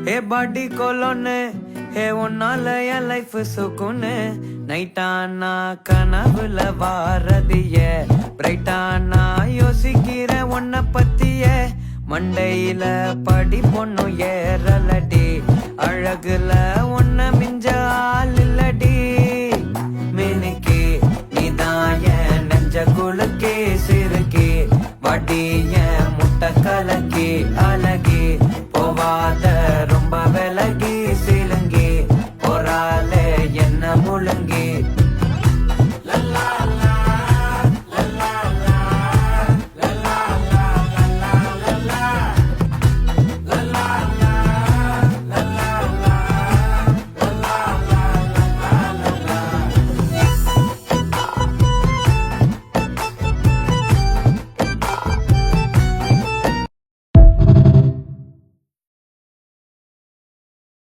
ஹே பாடி கொலோன்னு ஹே ஒன்னால என் லைஃப் சுக்குன்னு நைட்டானா கனவுல வாரதிய பிரைட்டானா யோசிக்கிற உன்னை பத்திய மண்டையில படி பொண்ணும்